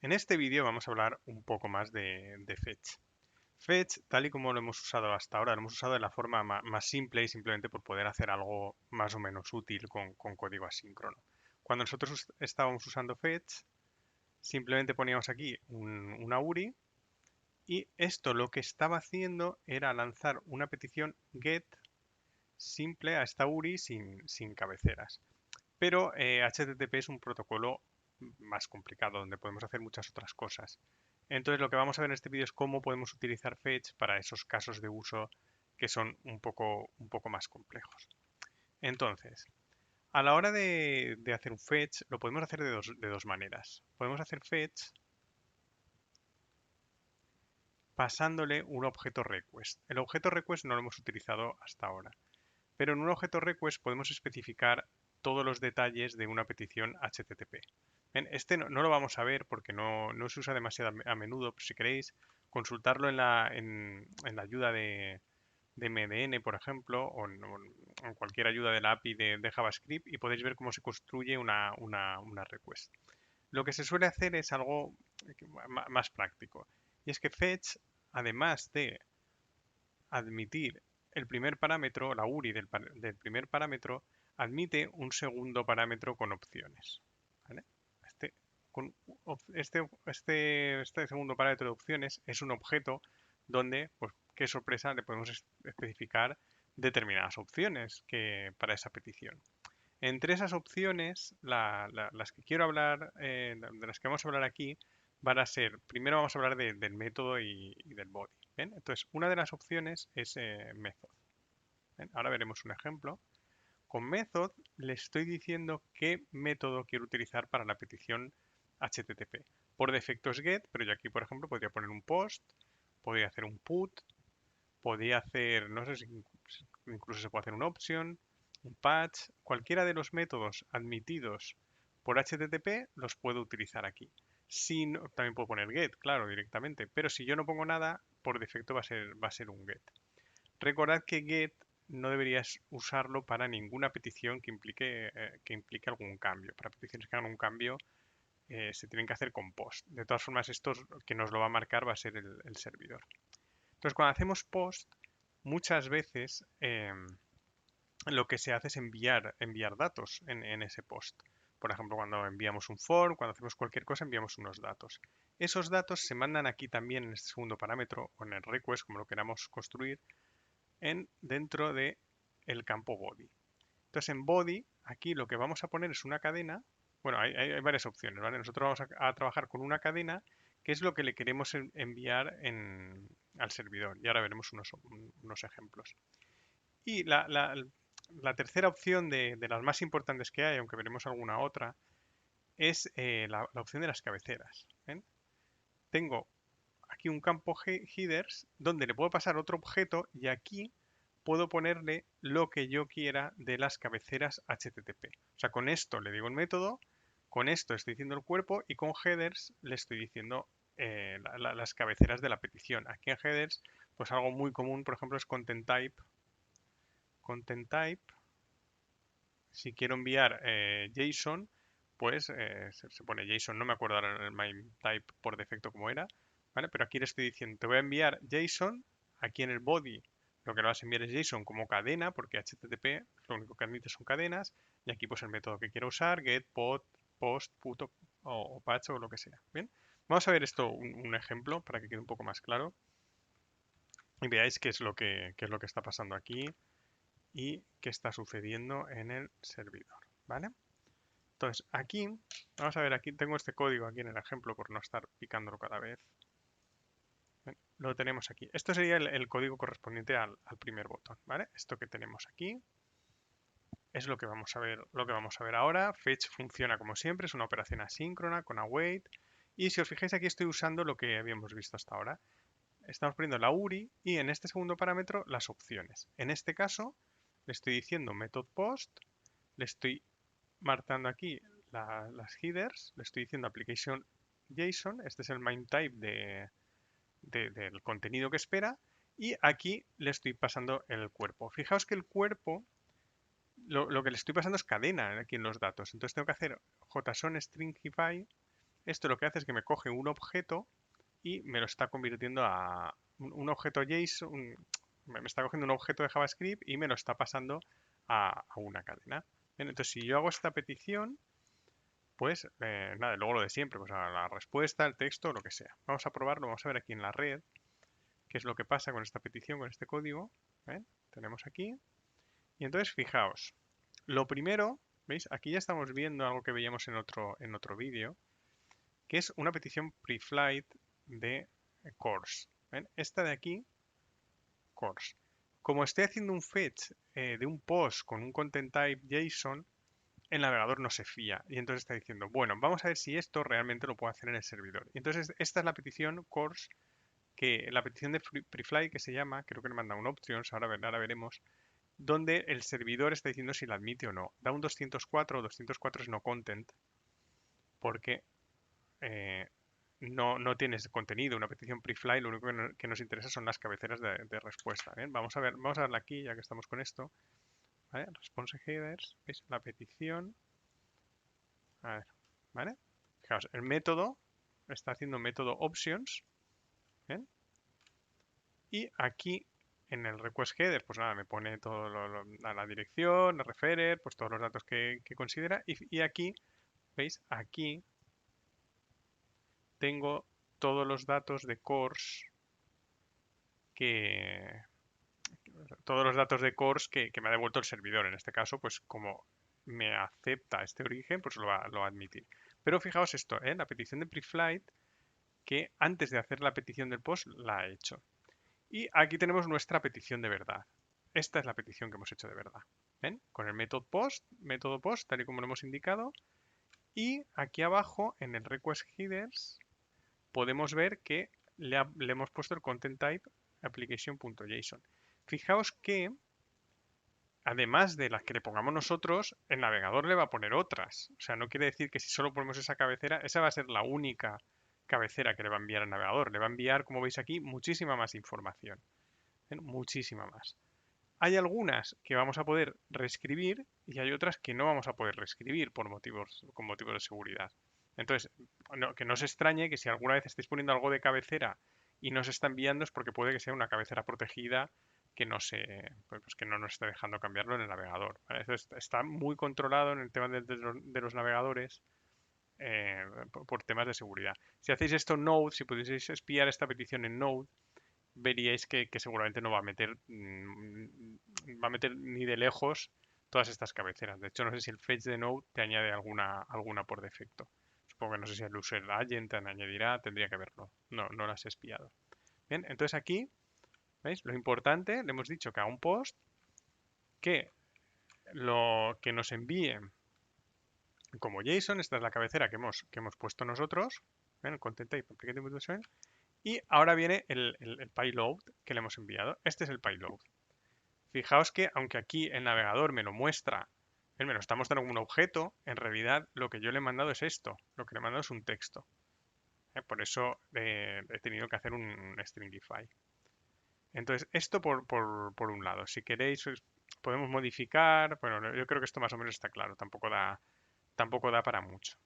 En este vídeo vamos a hablar un poco más de Fetch. Fetch, tal y como lo hemos usado hasta ahora, lo hemos usado de la forma más simple y simplemente por poder hacer algo más o menos útil con código asíncrono. Cuando nosotros estábamos usando Fetch, simplemente poníamos aquí una URI y esto lo que estaba haciendo era lanzar una petición GET simple a esta URI sin cabeceras. Pero HTTP es un protocolo más complicado donde podemos hacer muchas otras cosas. Entonces lo que vamos a ver en este vídeo es cómo podemos utilizar Fetch para esos casos de uso que son un poco más complejos. Entonces, a la hora de hacer un Fetch, lo podemos hacer de dos maneras. Podemos hacer Fetch pasándole un objeto request. El objeto request no lo hemos utilizado hasta ahora, pero en un objeto request podemos especificar todos los detalles de una petición HTTP. Bien, este no lo vamos a ver porque no se usa demasiado a menudo, pero si queréis consultarlo en la ayuda de MDN, por ejemplo, o en cualquier ayuda de la API de JavaScript y podéis ver cómo se construye una request. Lo que se suele hacer es algo más práctico, y es que Fetch, además de admitir el primer parámetro, la URI del primer parámetro, admite un segundo parámetro con opciones. ¿Vale? Este, este segundo parámetro de opciones es un objeto donde, pues, qué sorpresa, le podemos especificar determinadas opciones para esa petición. Entre esas opciones, las que quiero hablar, de las que vamos a hablar aquí, van a ser, primero vamos a hablar del método y del body. ¿Bien? Entonces, una de las opciones es method. ¿Bien? Ahora veremos un ejemplo. Con method le estoy diciendo qué método quiero utilizar para la petición HTTP. Por defecto es get, pero yo aquí, por ejemplo, podría poner un post, podría hacer un put, podría hacer, no sé si incluso se puede hacer un option, un patch, cualquiera de los métodos admitidos por HTTP los puedo utilizar aquí. También puedo poner get, claro, directamente, pero si yo no pongo nada, por defecto va a ser un get. Recordad que get no deberías usarlo para ninguna petición que implique algún cambio. Para peticiones que hagan un cambio, se tienen que hacer con post. De todas formas, esto que nos lo va a marcar va a ser el servidor. Entonces, cuando hacemos post, muchas veces lo que se hace es enviar datos en ese post. Por ejemplo, cuando enviamos un form, cuando hacemos cualquier cosa, enviamos unos datos. Esos datos se mandan aquí también en este segundo parámetro o en el request, como lo queramos construir, dentro de el campo body. Entonces, en body, aquí lo que vamos a poner es una cadena. Bueno, hay varias opciones, ¿vale? Nosotros vamos a trabajar con una cadena que es lo que le queremos enviar al servidor. Y ahora veremos unos ejemplos. Y la tercera opción de las más importantes que hay, aunque veremos alguna otra, es la opción de las cabeceras. ¿Ven? Tengo aquí un campo headers donde le puedo pasar otro objeto y aquí puedo ponerle lo que yo quiera de las cabeceras HTTP. O sea, con esto le digo el método, con esto estoy diciendo el cuerpo y con headers le estoy diciendo las cabeceras de la petición. Aquí en headers, pues algo muy común, por ejemplo, es content type. Content type, si quiero enviar JSON, pues se pone JSON, no me acuerdo ahora el main type por defecto como era, ¿vale? Pero aquí le estoy diciendo, te voy a enviar JSON, aquí en el body lo que le vas a enviar es JSON como cadena, porque HTTP lo único que admite son cadenas, y aquí pues el método que quiero usar, get, post, put o patch o lo que sea, ¿bien? Vamos a ver esto, un ejemplo, para que quede un poco más claro, y veáis qué es lo que está pasando aquí y qué está sucediendo en el servidor, ¿vale? Entonces, aquí, vamos a ver, aquí tengo este código aquí en el ejemplo por no estar picándolo cada vez. Lo tenemos aquí. Esto sería el código correspondiente al primer botón, ¿vale? Esto que tenemos aquí es lo que vamos a ver, ahora. Fetch funciona como siempre, es una operación asíncrona con await. Y si os fijáis aquí estoy usando lo que habíamos visto hasta ahora. Estamos poniendo la URI y en este segundo parámetro las opciones. En este caso le estoy diciendo method post, le estoy marcando aquí las headers, le estoy diciendo application JSON, este es el main type del contenido que espera, y aquí le estoy pasando el cuerpo. Fijaos que el cuerpo, lo que le estoy pasando es cadena aquí en los datos, entonces tengo que hacer JSON stringify Esto lo que hace es que me coge un objeto y me lo está convirtiendo a un objeto JSON, me está cogiendo un objeto de JavaScript y me lo está pasando a una cadena. Bien, entonces, si yo hago esta petición, pues nada, luego lo de siempre, pues a la respuesta, el texto, lo que sea. Vamos a probarlo, vamos a ver aquí en la red qué es lo que pasa con esta petición, con este código. ¿Ven? Tenemos aquí. Y entonces, fijaos, lo primero, ¿veis? Aquí ya estamos viendo algo que veíamos en otro vídeo, que es una petición preflight de course. ¿Ven? Esta de aquí, course. Como estoy haciendo un fetch de un post con un content type JSON, el navegador no se fía y entonces está diciendo, bueno, vamos a ver si esto realmente lo puedo hacer en el servidor. Y entonces esta es la petición course, que la petición de preflight que se llama, creo que le manda un options, ahora veremos, donde el servidor está diciendo si la admite o no. Da un 204, 204 es no content, porque no tienes contenido. Una petición preflight, lo único que nos interesa son las cabeceras de respuesta. ¿Bien? Vamos a verla aquí, ya que estamos con esto. ¿Vale? Response headers, ¿veis? La petición. A ver, ¿vale? Fijaos, el método está haciendo método options. ¿Bien? Y aquí en el request header, pues nada, me pone todo la dirección, el referer, pues todos los datos que considera. Y aquí, ¿veis? Aquí tengo todos los datos de course que, todos los datos de course que me ha devuelto el servidor. En este caso, pues como me acepta este origen, pues lo va a admitir. Pero fijaos esto, la petición de preflight, que antes de hacer la petición del post la ha hecho. Y aquí tenemos nuestra petición de verdad. Esta es la petición que hemos hecho de verdad. ¿Ven? Con el método post, tal y como lo hemos indicado. Y aquí abajo, en el request headers, podemos ver que le hemos puesto el content type application.json. Fijaos que, además de las que le pongamos nosotros, el navegador le va a poner otras. O sea, no quiere decir que si solo ponemos esa cabecera, esa va a ser la única cabecera que le va a enviar al navegador. Le va a enviar, como veis aquí, muchísima más información. Muchísima más. Hay algunas que vamos a poder reescribir y hay otras que no vamos a poder reescribir con motivos de seguridad. Entonces, que no se extrañe que si alguna vez estáis poniendo algo de cabecera y no se está enviando es porque puede que sea una cabecera protegida que no pues que no nos esté dejando cambiarlo en el navegador. ¿Vale? Eso está muy controlado en el tema de los navegadores por temas de seguridad. Si hacéis esto en Node, si pudieseis espiar esta petición en Node, veríais que seguramente no va a meter ni de lejos todas estas cabeceras. De hecho, no sé si el fetch de Node te añade alguna por defecto. Supongo que no sé si el user agent te añadirá, tendría que verlo. No las he espiado. Bien, entonces aquí, ¿veis? Lo importante, le hemos dicho que a un post que lo que nos envíe como JSON, esta es la cabecera que hemos puesto nosotros, ¿ven? El content type application.json, y ahora viene el payload que le hemos enviado. Este es el payload. Fijaos que aunque aquí el navegador me lo muestra, él me lo está mostrando como un objeto, en realidad lo que yo le he mandado es esto. Lo que le he mandado es un texto. Por eso he tenido que hacer un stringify. Entonces, esto por un lado. Si queréis, podemos modificar. Bueno, yo creo que esto más o menos está claro. Tampoco da para mucho.